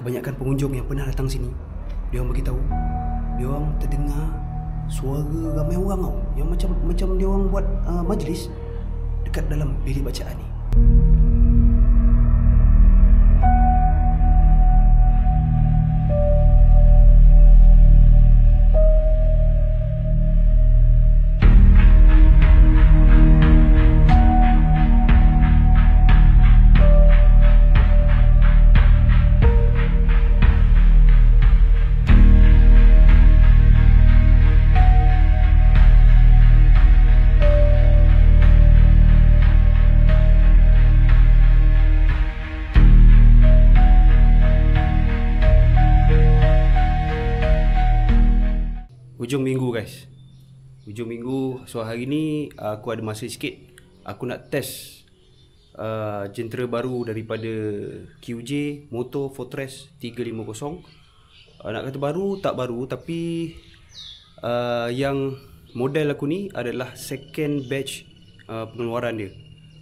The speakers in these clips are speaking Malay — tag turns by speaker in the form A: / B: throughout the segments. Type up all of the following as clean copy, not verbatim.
A: kebanyakan pengunjung yang pernah datang sini, dia orang beritahu, dia orang terdengar suara ramai orang tau, yang macam dia orang buat majlis dekat dalam bilik bacaan ni. Hujung minggu guys, hujung minggu. So hari ni aku ada masa sikit. Aku nak test jentera baru daripada QJ Moto Fortress 350. Nak kata baru tak baru, tapi yang model aku ni adalah second batch pengeluaran dia,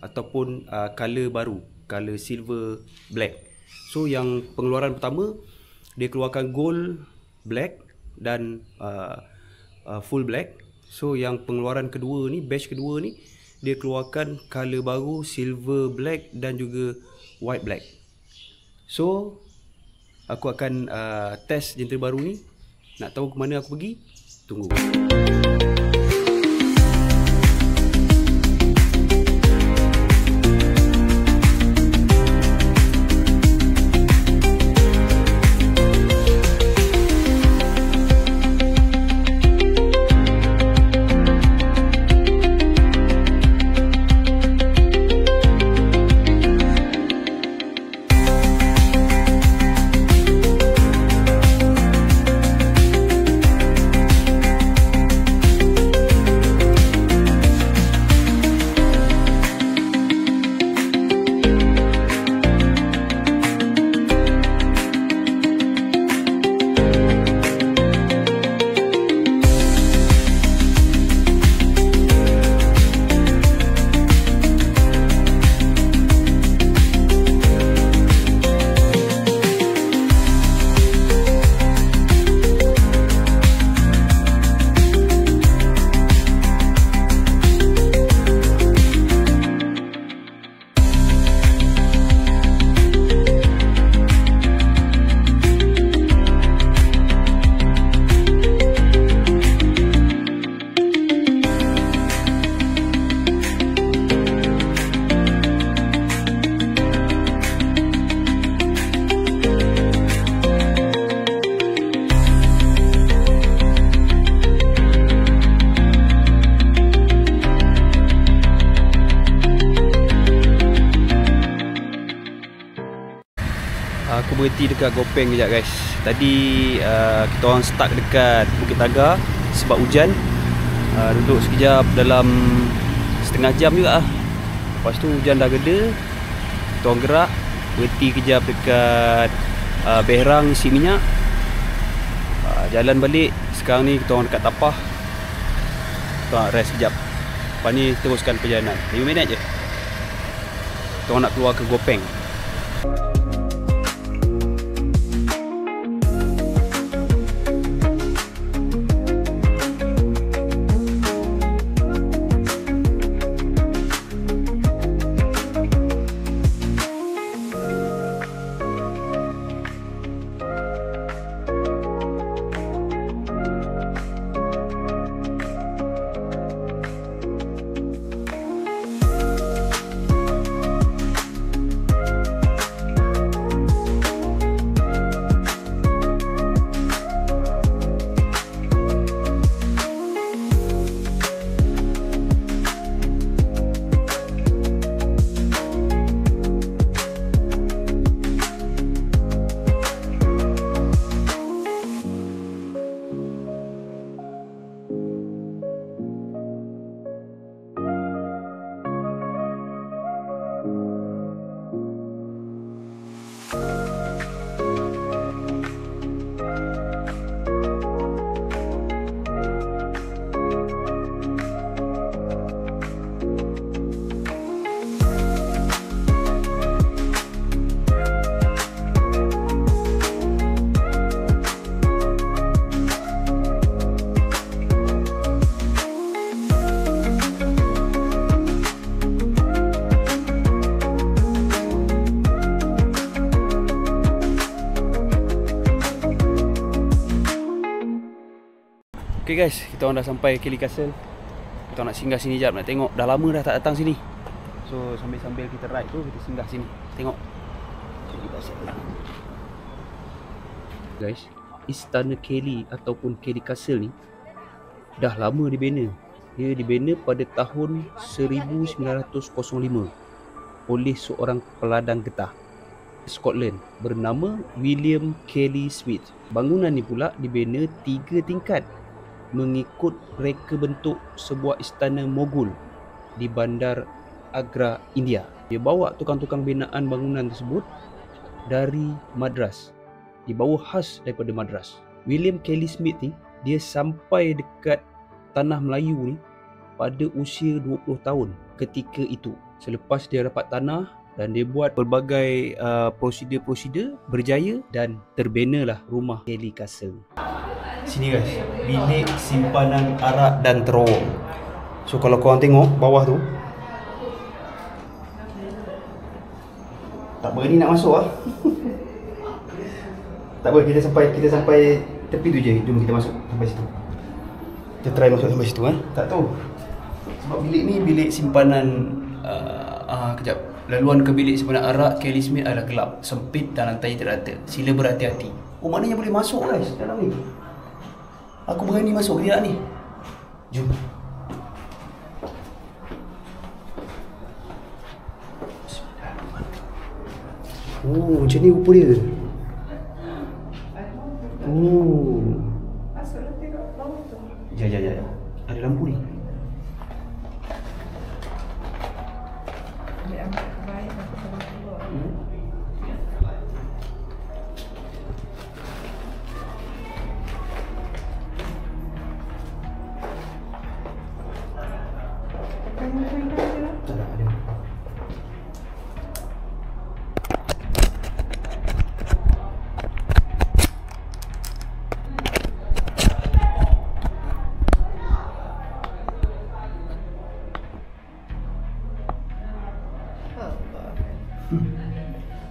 A: ataupun color baru, color silver black. So yang pengeluaran pertama dia keluarkan gold, black dan full black. So yang pengeluaran kedua ni, batch kedua ni, dia keluarkan color baru, silver black dan juga white black. So aku akan test jentera baru ni. Nak tahu ke mana aku pergi? Tunggu. Aku berhenti dekat Gopeng kejap guys. Tadi kita orang stuck dekat Bukit Tagar sebab hujan. Duduk sekejap dalam setengah jam juga lah. Lepas tu hujan dah reda, kita orang gerak, berhenti kejap dekat Berang isi minyak. Jalan balik. Sekarang ni kita orang dekat Tapah. Kita orang rest sekejap. Lepas ni teruskan perjalanan. 5 minit je kita orang nak keluar ke Gopeng. Okay guys, kita orang dah sampai Kelly Castle. Kita nak singgah sini jap, nak tengok. Dah lama dah tak datang sini. So sambil-sambil kita ride tu, kita singgah sini. Tengok Kelly Castle. Guys, Istana Kelly ataupun Kelly Castle ni dah lama dibina. Dia dibina pada tahun 1905 oleh seorang peladang getah Scotland bernama William Kelly Smith. Bangunan ni pula dibina 3 tingkat mengikut reka bentuk sebuah istana Mughal di bandar Agra, India. Dia bawa tukang-tukang binaan bangunan tersebut dari Madras. Dibawa khas daripada Madras. William Kelly Smith ni, dia sampai dekat tanah Melayu ni pada usia 20 tahun ketika itu. Selepas dia dapat tanah dan dia buat pelbagai prosedur-prosedur, berjaya dan terbinalah rumah Kelly Castle. Sini guys, bilik simpanan arak dan terowong. So kalau korang tengok bawah tu, tak berani nak masuk lah. Tak apa, kita sampai tepi tu je. Jom kita masuk sampai situ. Kita try masuk sampai situ Tak tahu. Sebab bilik ni bilik simpanan kejap. Laluan ke bilik simpanan arak Kelly Smith adalah gelap, sempit dan lantai terata. Sila berhati-hati. Oh, maknanya boleh masuk guys dalam ni. Aku berani masuk ke tidak ni? Jom. Oh, macam ni rupa dia. Oh. Ya. Ada lampu ni.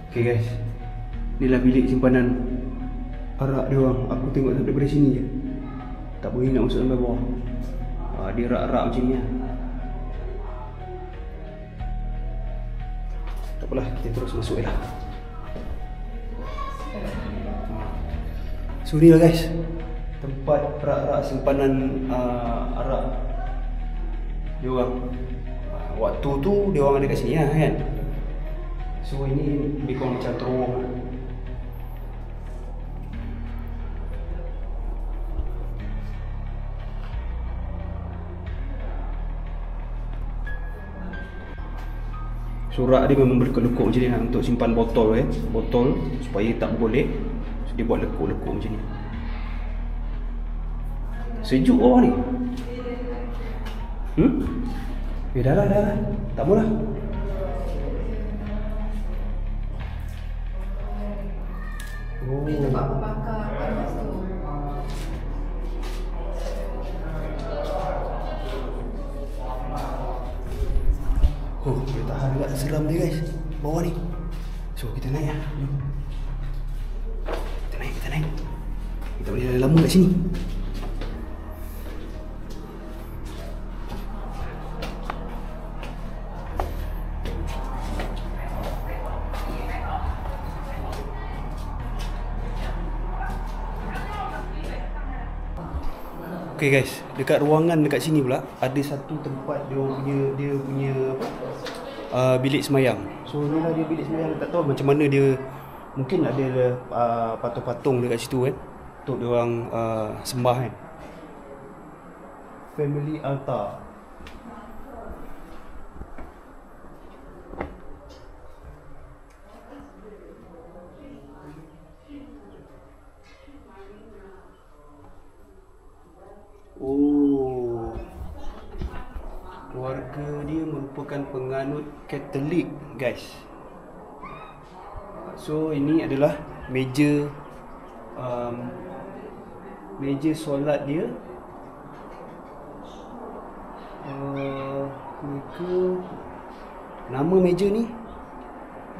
A: Okay guys, inilah bilik simpanan arak dia orang. Aku tengok daripada sini je, tak boleh nak masuk sampai bawah. Dia rak-rak macam ni lah. Tak apalah, kita terus masuk je lah. So ni lah guys, tempat rak-rak simpanan arak dia orang. Waktu tu dia orang ada kat sini lah kan. So ini lebih kurang macam terowong. Surat dia memang berlekuk-lekuk macam ni lah, untuk simpan botol botol supaya tak bergolek. So dia buat lekuk-lekuk macam ni. Sejuk bawah ni. Dah lah. Tak maulah. Oh. Dia tempat membakar panas tu. Oh, dia tahan juga, seram dia guys bawah ni. So kita naik lah. Kita naik. Kita boleh lama kat sini. Okay guys, dekat ruangan dekat sini pula ada satu tempat dia punya bilik semayang. So inilah dia bilik semayang. Tak tahu macam mana dia, mungkin ada patung-patung dekat situ untuk dia orang sembah kan. Family altar. Oh, keluarga dia merupakan penganut Katolik guys. So ini adalah meja solat dia. Nama meja ni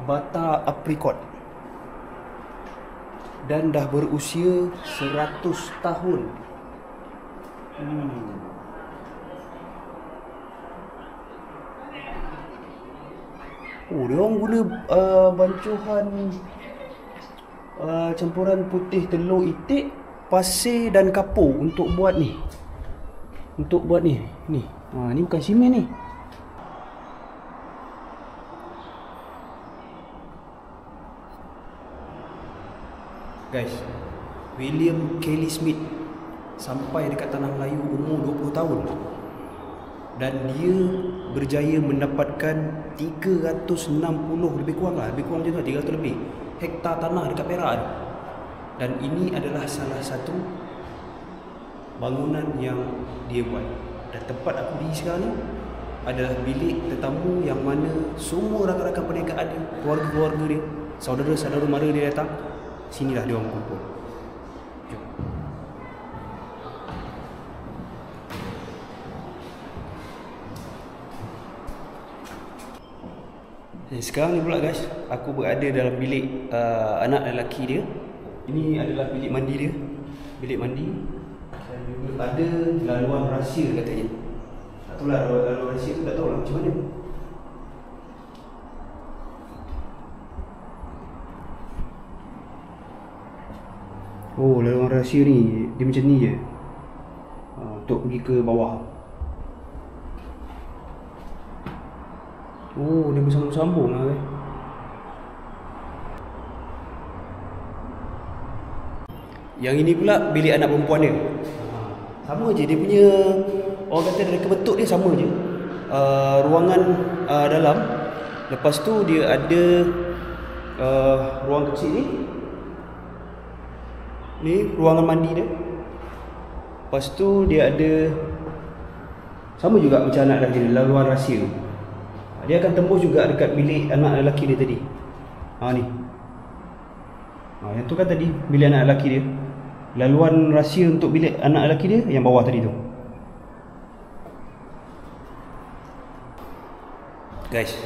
A: Bata Apricot dan dah berusia 100 tahun. Oh, dia orang guna bancuhan campuran putih telur itik, pasir dan kapur untuk buat ni. Ni. Ni bukan simen ni. Guys, William Kelly Smith sampai dekat tanah Melayu umur 20 tahun. Dan dia berjaya mendapatkan 360 lebih kurang macam tu, 300 lebih hektar tanah dekat Perak. Dan ini adalah salah satu bangunan yang dia buat. Dan tempat aku di sekarang ni adalah bilik tetamu yang mana semua rakan-rakan perniagaan dia, keluarga-keluarga dia, saudara-saudara mara dia datang. Sinilah dia orang kumpul. Jom. Sekarang ni pula guys, aku berada dalam bilik anak lelaki dia. Ini adalah bilik mandi dia. Bilik mandi. Dan juga ada laluan rahsia katanya. Tak tahu lah laluan rahsia tu, tak tahu lah macam mana. Oh, laluan rahsia ni dia macam ni je. Untuk pergi ke bawah. Oh, dia bersambung-sambung lah guys. Yang ini pula bilik anak perempuan dia. Sama je dia punya, orang kata dari bentuk dia sama je. Ruangan dalam. Lepas tu dia ada ruang kecil ni. Ni ruangan mandi dia. Lepas tu dia ada sama juga macam anak lelaki dia, laluan rahsia. Dia akan tembus juga dekat bilik anak lelaki dia tadi. Ni. Yang tu kan tadi bilik anak lelaki dia. Laluan rahsia untuk bilik anak lelaki dia yang bawah tadi tu. Guys,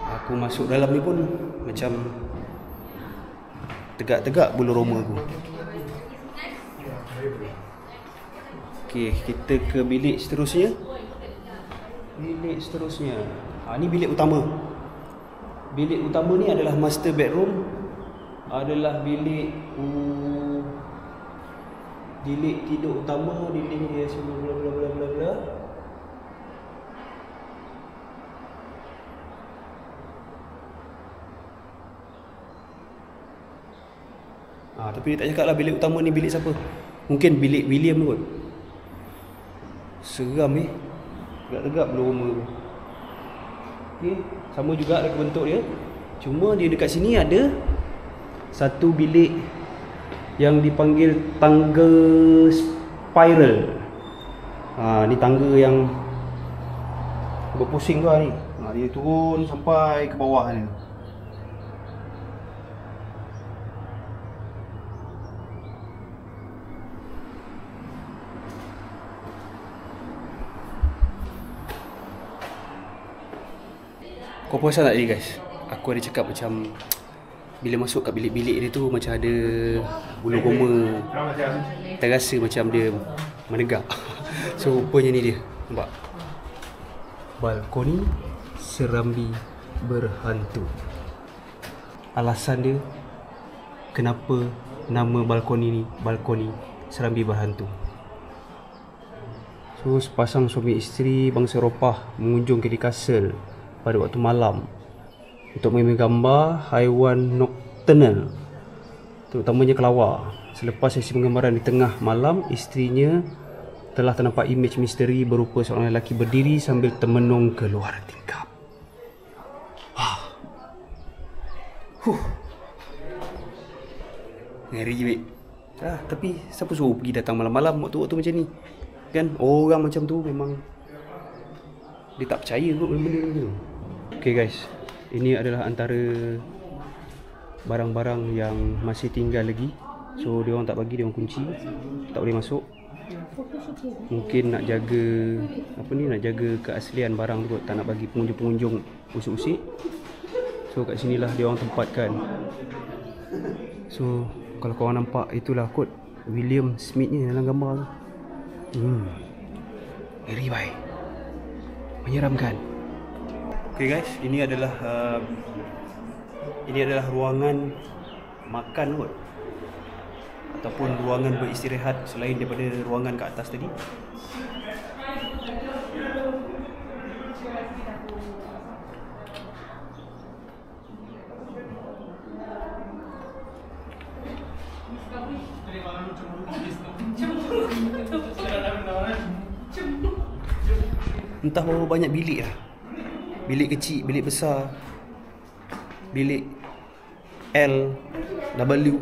A: aku masuk dalam ni pun macam tegak-tegak bulu roma aku. Okey, kita ke bilik seterusnya. Bilik seterusnya. Ni bilik utama. Bilik utama ni adalah master bedroom. Adalah bilik tidur utama, dinding dia semua bla. Tapi dia tak cakap lah bilik utama ni bilik siapa. Mungkin bilik William kot. Seram tegak-tegak bulu roma tu. Okey, sama juga ada bentuk dia. Cuma dia dekat sini ada satu bilik yang dipanggil tangga spiral. Ni tangga yang berpusing tu ni. Dia turun sampai ke bawah ni. Kau perasan tak tadi guys? Aku ada cakap macam bila masuk kat bilik-bilik dia tu macam ada bulu roma. Terasa macam dia menegak. So rupanya ni dia. Nampak? Balkoni serambi berhantu. Alasan dia kenapa nama balkoni ni balkoni serambi berhantu. So sepasang suami isteri bangsa Eropah mengunjung Kelly Castle pada waktu malam untuk mengambil gambar haiwan nocturnal, terutamanya kelawar. Selepas sesi penggambaran di tengah malam, isterinya telah ternampak imej misteri berupa seorang lelaki berdiri sambil termenung keluar tingkap. Ngeri je. Tapi siapa suruh pergi datang malam-malam waktu-waktu macam ni? Kan orang macam tu memang dia tak percaya kot benda-benda tu. Okay guys, ini adalah antara barang-barang yang masih tinggal lagi. So dia orang tak bagi, dia orang kunci, tak boleh masuk. Mungkin nak jaga nak jaga keaslian barang tu kot, tak nak bagi pengunjung-pengunjung usik-usik. So kat sinilah dia orang tempatkan. So kalau korang nampak, itulah kot William Smith ni dalam gambar tu. Ngeri baik. Menyeramkan. Okay guys, ini adalah ruangan makan kot, ataupun ruangan beristirahat selain daripada ruangan kat atas tadi. Entah berapa banyak bilik lah. Bilik kecil, bilik besar, bilik L, W,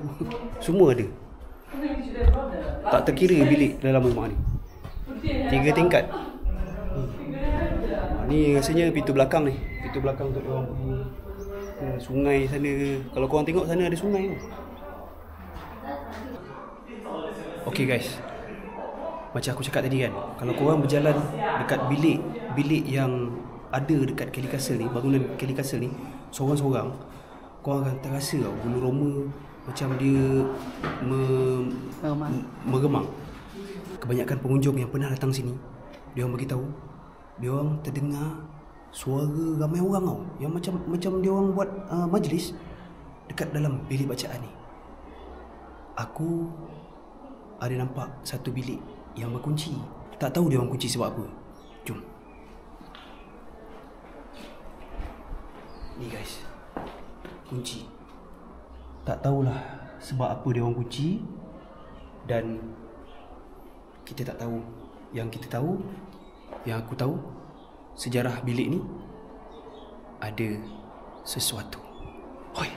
A: semua ada. Tak terkira bilik dalam rumah ni. 3 tingkat. Ni rasanya pintu belakang ni. Pintu belakang untuk orang pergi ke sungai sana. Kalau korang tengok sana ada sungai tu. Okay guys, macam aku cakap tadi kan, kalau korang berjalan dekat bilik yang ada dekat Kelly Castle ni, bangunan Kelly Castle ni, seorang-seorang, korang akan terasa tau bulu roma macam dia meremang. Kebanyakan pengunjung yang pernah datang sini, dia orang bagi tahu, dia orang terdengar suara ramai orang tau, yang macam dia orang buat majlis dekat dalam bilik bacaan ni. Aku ada nampak satu bilik yang berkunci. Tak tahu dia orang kunci sebab apa. Jom. Ni guys, kunci. Tak tahulah sebab apa dia orang kunci. Dan kita tak tahu. Yang kita tahu, yang aku tahu, sejarah bilik ni ada sesuatu. Hoi.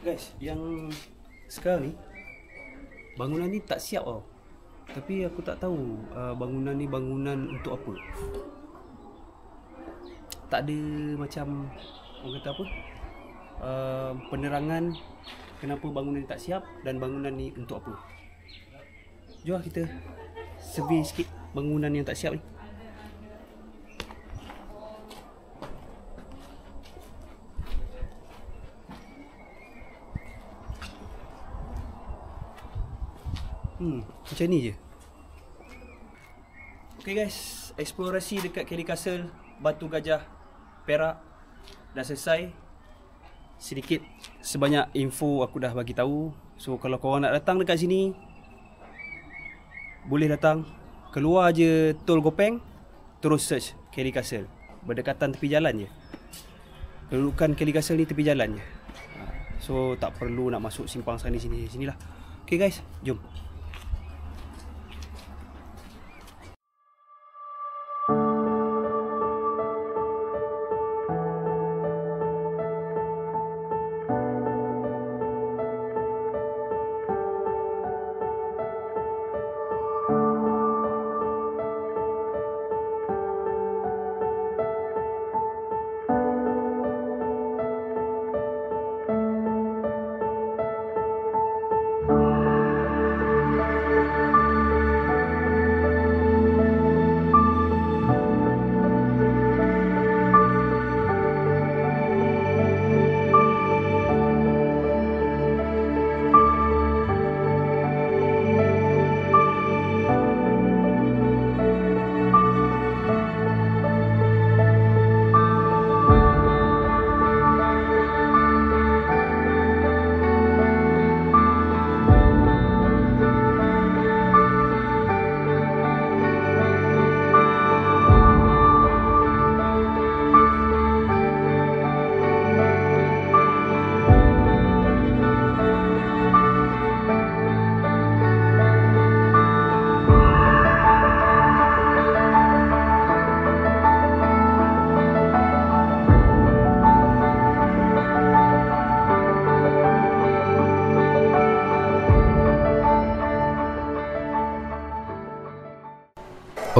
A: Guys, yang sekarang ni bangunan ni tak siap tau. Tapi aku tak tahu bangunan ni bangunan untuk apa. Tak ada macam orang kata apa, penerangan kenapa bangunan ni tak siap dan bangunan ni untuk apa. Jom kita survey sikit bangunan yang tak siap ni. Macam ni je. Okay guys, eksplorasi dekat Kelly Castle, Batu Gajah, Perak dah selesai. Sedikit sebanyak info aku dah bagi tahu. So kalau korang nak datang dekat sini, boleh datang. Keluar je Tol Gopeng, terus search Kelly Castle. Berdekatan tepi jalan je. Kedudukan Kelly Castle ni tepi jalan je. So tak perlu nak masuk simpang sana sini sinilah. Okay guys, jom.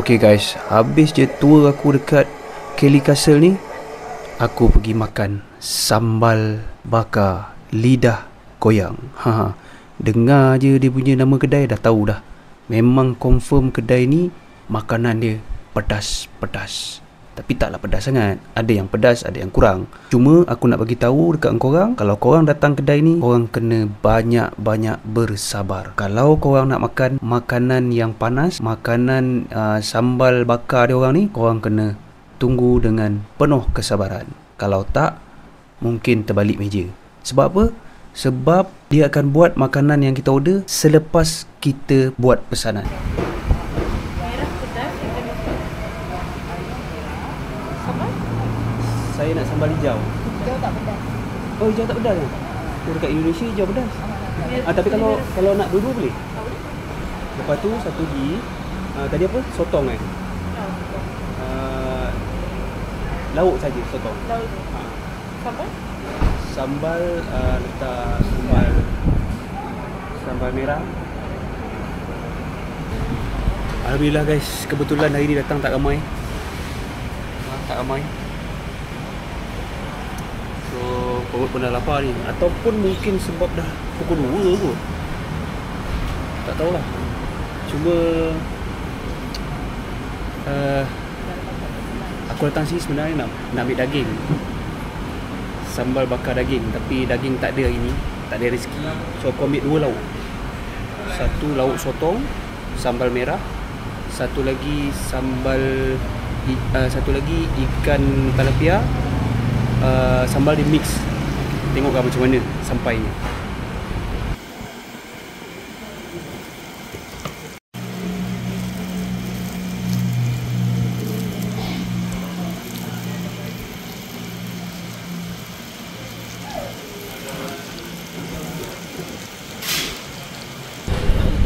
A: Okay guys, habis je tour aku dekat Kelly Castle ni, aku pergi makan sambal bakar lidah koyang. Dengar je dia punya nama kedai dah tahu dah. Memang confirm kedai ni makanan dia pedas-pedas. tapi taklah pedas sangat. Ada yang pedas, ada yang kurang. Cuma aku nak bagi tahu dekat korang, kalau korang datang kedai ni, korang kena banyak-banyak bersabar. Kalau korang nak makan makanan yang panas, makanan sambal bakar dia orang ni, korang kena tunggu dengan penuh kesabaran. Kalau tak, mungkin terbalik meja. Sebab apa? Sebab dia akan buat makanan yang kita order selepas kita buat pesanan. Saya nak sambal hijau.
B: Hijau tak pedas.
A: Oh, hijau tak pedas kan? Oh, dekat Indonesia hijau pedas. Tapi kalau nak dua-dua boleh? Lepas tu satu lagi, tadi apa? Sotong kan? Lauk saja sotong.
B: Lauk. Sambal?
A: Sambal letak sambal merah. Alhamdulillah guys, kebetulan hari ni datang tak ramai. So perut pun dah lapar ni. Ataupun mungkin sebab dah pukul 2 kot, tak tahulah. Cuma aku datang sini sebenarnya nak ambil daging, sambal bakar daging. Tapi daging tak ada hari ni, tak ada rezeki. So aku ambil 2 lauk. Satu lauk sotong, sambal merah. Satu lagi satu lagi ikan tilapia, sambal di mix. Tengoklah macam mana sampainya.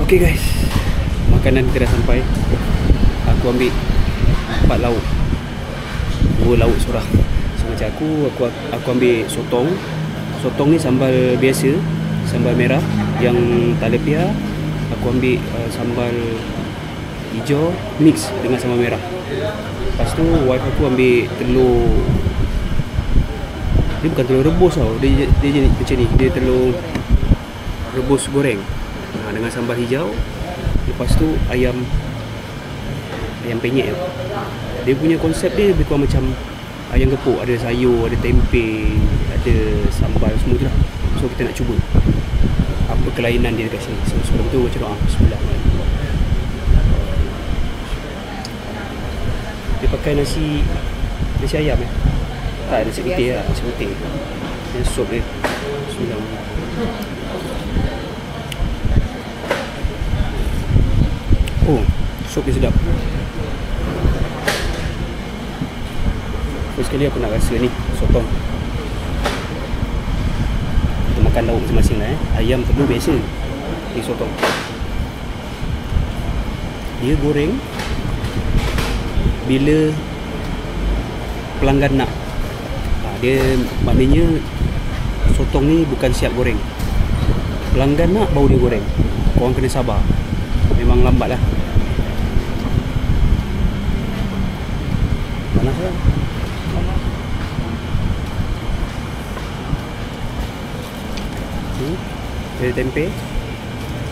A: Okay guys, makanan kita dah sampai. Aku ambil 4 lauk, 2 lauk seorang. So macam aku ambil sotong. Sotong ni sambal biasa, sambal merah. Yang tilapia aku ambil sambal hijau mix dengan sambal merah. Lepas tu wife aku ambil telur. Dia bukan telur rebus tau, dia jenis macam ni. Dia telur rebus goreng dengan sambal hijau. Lepas tu ayam penyet. Dia punya konsep dia lebih kurang macam ayam gepuk. Ada sayur, ada tempe, ada sambal, semua tu lah. So kita nak cuba apa kelainan dia dekat sini. So sebelum tu macam doa bismillah. Dia pakai nasi ayam tak, nasi putih lah, nasi putih. Yang sup dia bismillah. Oh, sup dia sedap. First sekali aku nak rasa ni sotong. Kita makan lauk masing-masing lah Ayam telur biasa, ni sotong. Dia goreng bila pelanggan nak. Dia maknanya sotong ni bukan siap goreng. Pelanggan nak baru dia goreng. Korang kena sabar. Memang lambat lah. Panas lah. Ada tempe.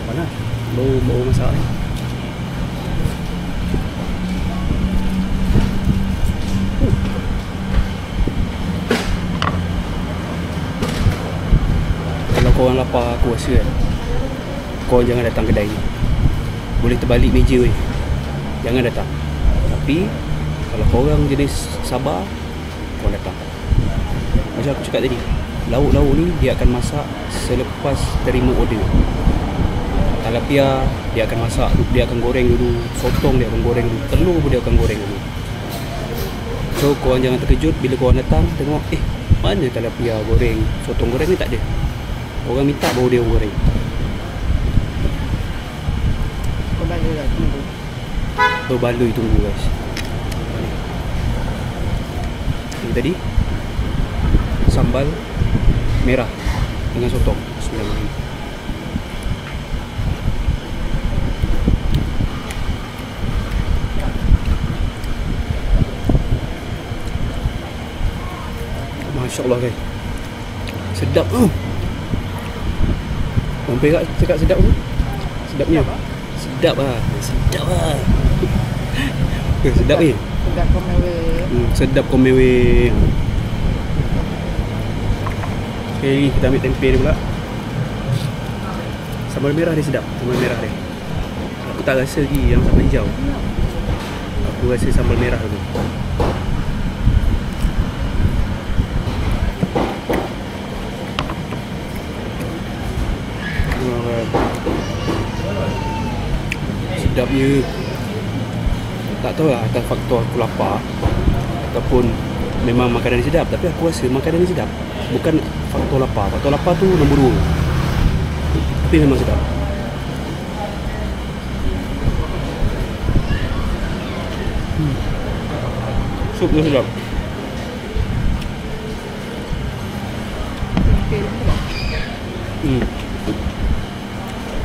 A: Panas. Bau masak ni. Kalau korang lapar, aku rasa kan, korang jangan datang kedai ni. Boleh terbalik meja weh. Jangan datang. Tapi kalau korang jenis sabar, korang datang. Macam aku cakap tadi, lauk-lauk ni dia akan masak selepas terima order. Tilapia dia akan masak, dia akan goreng dulu. Sotong dia akan goreng dulu. Telur pun dia akan goreng dulu. So korang jangan terkejut bila korang datang tengok, mana tilapia goreng, sotong goreng ni tak ada. Orang minta baru dia goreng. Berbaloi tunggu guys. Ini tadi sambal merah dengan sotong. Bismillahirrahmanirrahim. Masya Allah guys, sedap tu. Orang Perak cakap sedap tu. Sedapnya. Sedap lah. Sedap lah. Sedap ni.
B: Sedap kau mewe.
A: Sedap kau mewe. Sekali lagi kita ambil tempe dia pula. Sambal merah dia sedap. Sambal merah dia. Aku tak rasa lagi yang sambal hijau. Aku rasa sambal merah tu. Sedapnya. Tak tahu lah atas faktor aku lapar ataupun memang makanan ni sedap, tapi aku rasa makanan ni sedap. Bukan faktor lapar. Faktor lapar tu nombor 2. Tapi memang sedap. Sup tu sedap.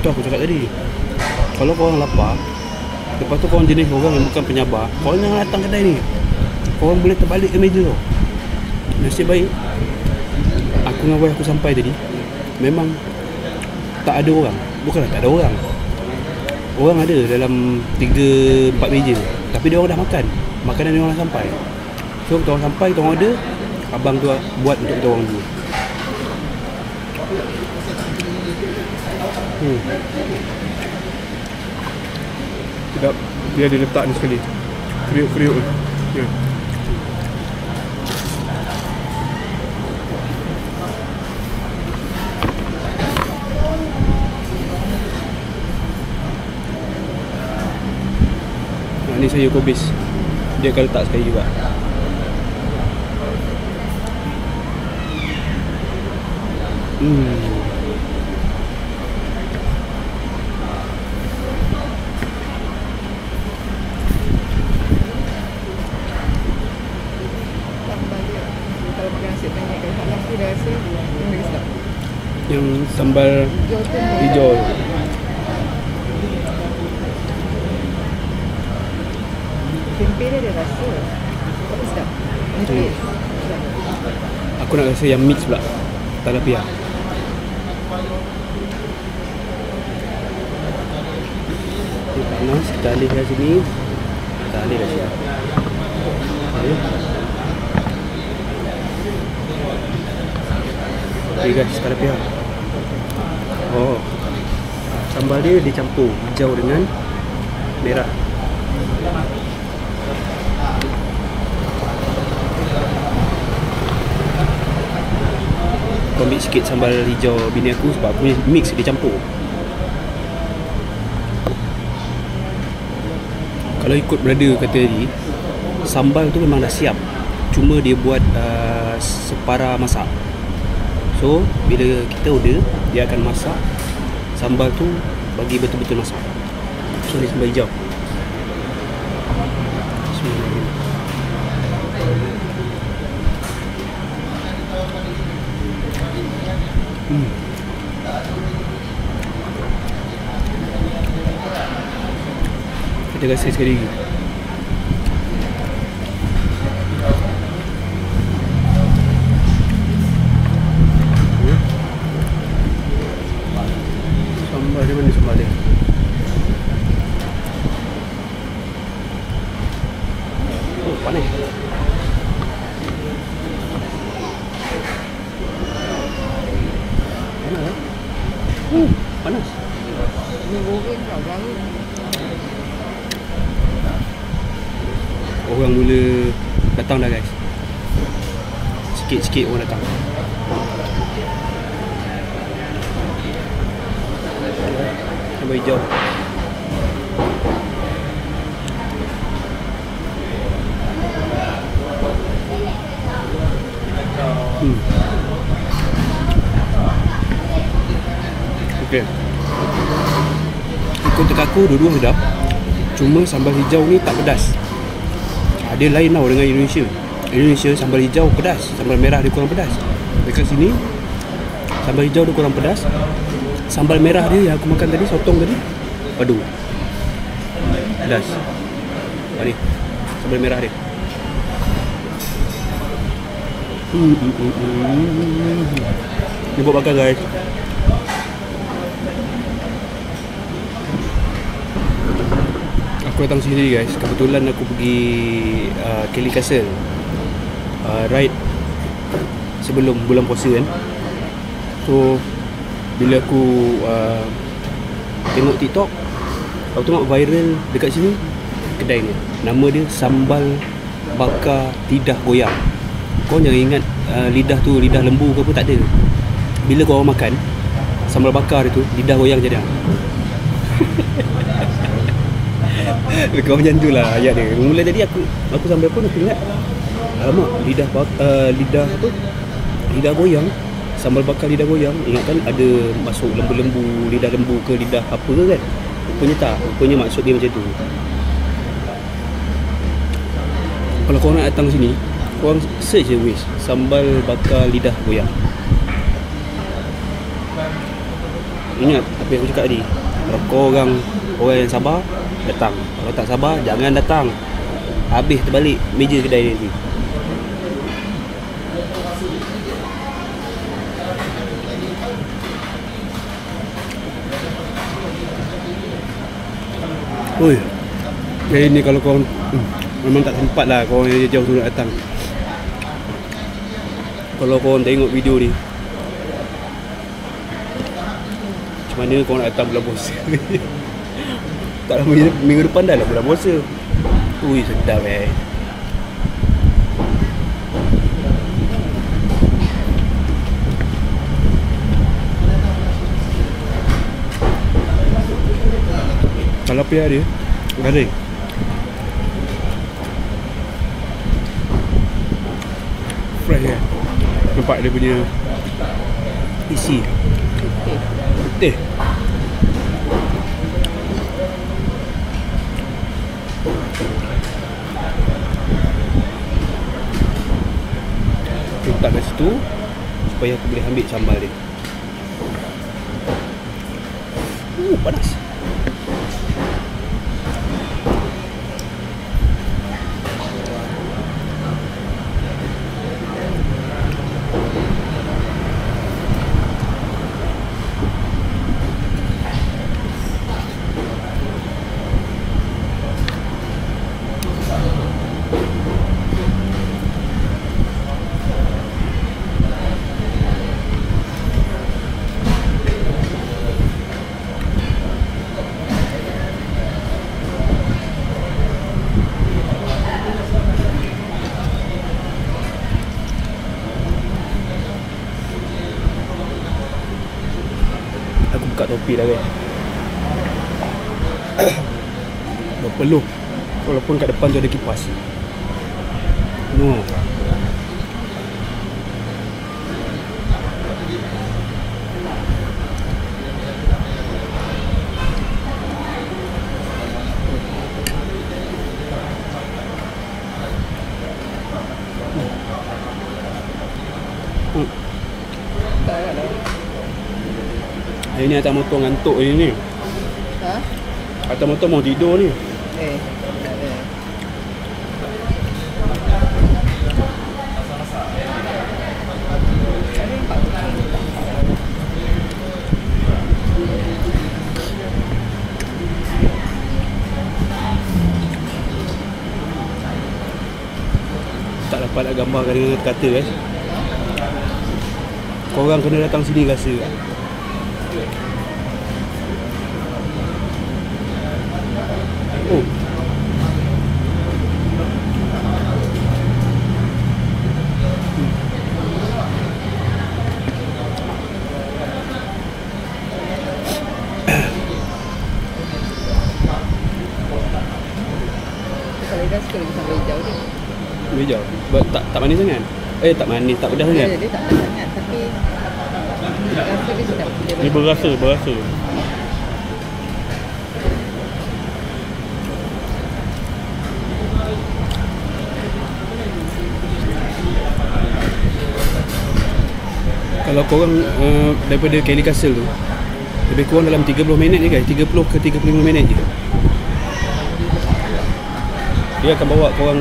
A: Tu aku cakap tadi. Kalau korang lapar, lepas tu korang jenis orang yang bukan penyabar, korang jangan datang kedai ni. Korang boleh terbalik ke meja tau. Nasib baik aku dengan wife aku sampai tadi, memang tak ada orang. Bukanlah tak ada orang, orang ada dalam 3-4 meja, tapi dia orang dah makan. Makanan dia orang dah sampai. So kita orang sampai, kita orang order, abang tu buat untuk kita orang dulu. Sedap. Dia ada letak ni sekali, kriuk-kriuk ni. Ya. Ni sayur kobis. Dia akan letak sekali juga.
B: Sambal dia. Kalau makan nasi penyet kat dalam tu dah rasa yang lagi sedap.
A: Yang sambal
B: Hijau tu
A: hijau.
B: tempe dia ada rasa. Tapi sedap. Nipis. Sedap.
A: Aku nak rasa yang mix pula, talapia. Ini panas, kita alih kat sini. Kita alih kat sini. Okay guys, talapia. Oh, sambal dia dicampur hijau dengan merah. Aku ambil sikit sambal hijau bini aku sebab aku mix dia campur. Kalau ikut brother kata tadi, sambal tu memang dah siap, cuma dia buat separa masak. So bila kita order, dia akan masak sambal tu bagi betul-betul masak. So ni sambal hijau. Kita rasa sekali lagi. Sambal dia mana sambal dia? Oh, panas. Panas. Panas.
B: Ni goreng tau baru.
A: Orang mula datang dah guys. Sikit-sikit orang datang. Sambal hijau. Okay. Ikut teka aku, dua-dua sedap. Cuma sambal hijau ni tak pedas. Dia lain tau dengan Indonesia. Indonesia sambal hijau pedas, sambal merah dia kurang pedas. Dekat sini sambal hijau dia kurang pedas. Sambal merah dia yang aku makan tadi, sotong tadi, aduh, pedas. Ni sambal merah dia. Ni buat bakar guys. Aku Aku datang sini guys. Kebetulan aku pergi Kelly Castle, ride sebelum bulan puasa kan. So bila aku tengok TikTok, aku tengok viral dekat sini kedai ni. Nama dia Sambal Bakar Lidah Goyang. Kau jangan ingat lidah tu lidah lembu ke apa, tak ada. Bila kau orang makan sambal bakar dia tu, lidah goyang je dia. Kau macam tu lah ayat dia. Mula tadi aku sampai pun aku ingat, alamak, lidah apa? Lidah goyang, sambal bakar lidah goyang. Ingatkan ada masuk lembu-lembu, lidah lembu ke lidah apa ke kan. Rupanya tak, rupanya maksud dia macam tu. Kalau korang nak datang sini, korang search je wis sambal bakar lidah goyang. Ingat apa yang aku cakap tadi, kalau korang orang yang sabar, datang. Kalau tak sabar, jangan datang. Habis terbalik meja kedai dia nanti. Oi, jadi ni kalau korang memang tak sempat lah korang yang jauh tu nak datang. Kalau korang tengok video ni, macam mana korang nak datang bulan puasa? Tak lama minggu depan dah lah bulan puasa. Ui, sedap Kalau pihak dia garing. Fresh kan. Nampak dia punya isi putih. Aku letak kat situ supaya aku boleh ambil sambal dia. Panas. Aku buka topi dah guys. Berpeluh. Walaupun kat depan tu ada kipas. No. Hari ni atas motor ngantuk ni.
B: Ha?
A: Atas motor mau tidur ni.
B: Tak ada.
A: Tak dapat nak gambarkan dengan kata guys. Korang kena datang sini rasa. Oh.
B: Kalau dah suka lagi sambal hijau ni.
A: Lebih jauh. Tak manis sangat. Tak manis, tak pedas sangat.
B: Dia tak pedas sangat tapi rasa dia sedap.
A: Ni berasa. Kalau korang daripada Kelly Castle tu, lebih kurang dalam 30 minit je guys. 30 ke 35 minit je. Dia akan bawa korang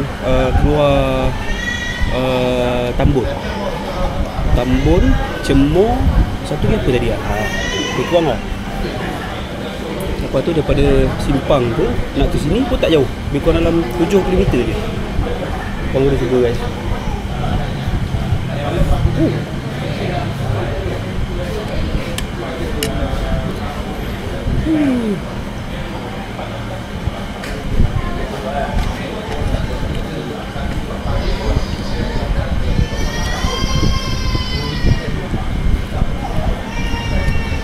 A: keluar Tambun, Cemor, satu ni apa tadi lah? Lebih kurang lah. Lepas tu daripada Simpang tu nak ke sini pun tak jauh. Lebih kurang dalam 7 km je. Korang boleh cuba guys.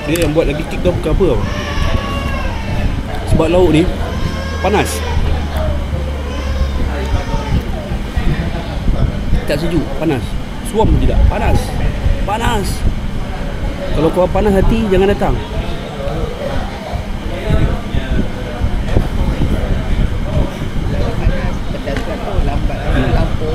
A: Dia yang buat lagi kick tu bukan apa tau. Sebab lauk ni panas. Tak sejuk, panas. Suam tidak, panas. Panas. Kalau kau panas hati, jangan datang.
B: Pedas kan tu lambat lapar tu.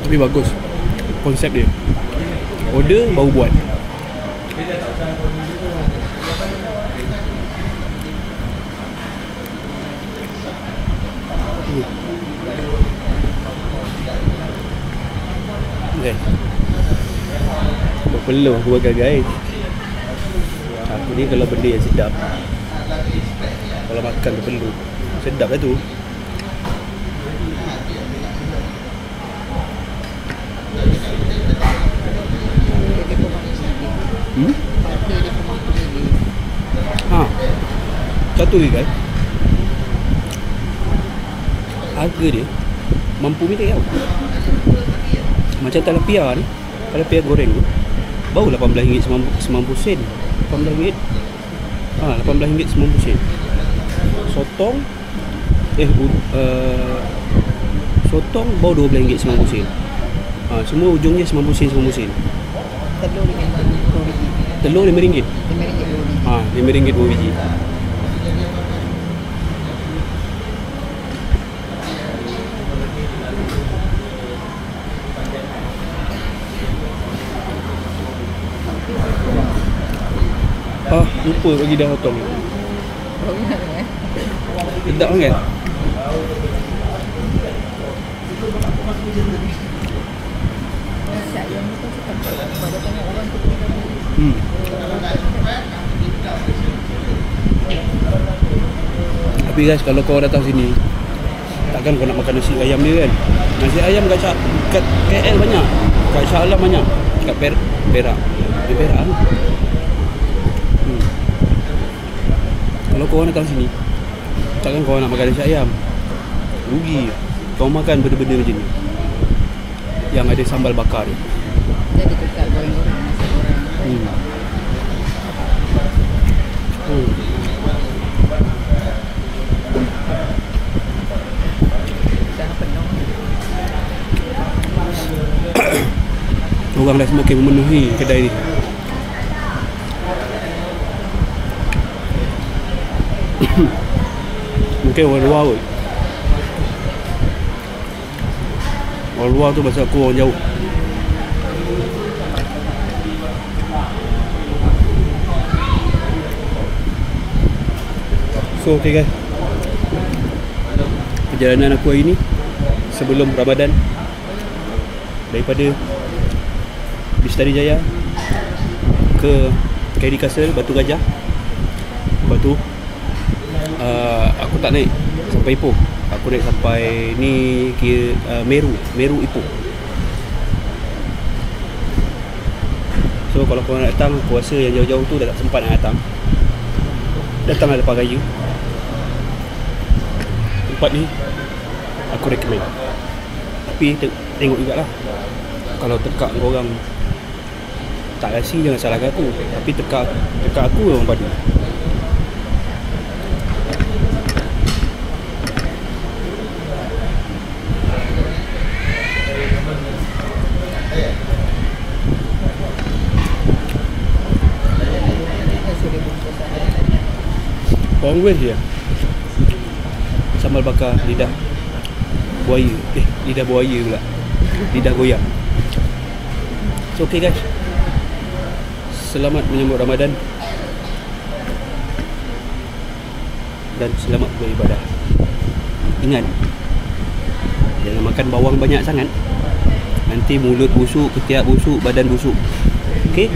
A: Tapi bagus konsep dia. Order baru buat. Okay. Berpeluh aku bakal guys. Aku ni kalau benda yang sedap, kalau makan berpeluh, sedap lah tu. Satu lagi kan, harga dia mampu minta tau. Macam tilapia ni, tilapia goreng tu baru RM18.90. 18 ringgit. RM18.90. Sotong sotong baru RM12.90. Semua ujungnya RM90.
B: Telur RM5.
A: Telur RM5.
B: RM5 2 biji.
A: RM5 2 biji. Lupa bagi dah sotong. Sedap sangat. Tapi guys, kalau kau datang sini, takkan kau nak makan nasi ayam dia kan. Nasi ayam kat KL banyak, kat Shah Alam banyak, kat Perak. Di Perak kan. Kalau kau datang sini, takkan kau nak makan nasi ayam. Rugi kau makan benda-benda macam ni yang ada sambal bakar ni.
B: Jadi tukar goreng-goreng nasi goreng. Dah penuh.
A: Orang dah semakin memenuhi kedai ni. Mungkin orang luar kot. Orang luar tu pasal aku orang jauh. So okay guys, perjalanan aku hari ni sebelum Ramadan daripada Bistari Jaya ke KD Castle Batu Gajah. Lepas tu aku tak naik sampai Ipoh. Aku naik sampai ni Meru Ipoh. So kalau korang nak datang, aku rasa yang jauh-jauh tu dah tak sempat nak datang, datanglah lepas raya. Tempat ni aku recommend. Tapi tengok jugalah, kalau tekak korang tak rasa jangan salahkan aku. Tapi tekak aku orang padu. Orang west je sambal bakar lidah buaya. Lidah buaya pula, lidah goyang. So okay guys, selamat menyambut Ramadan dan selamat beribadah. Ingat, Jangan makan bawang banyak sangat. Nanti mulut busuk, ketiak busuk, badan busuk. Okey?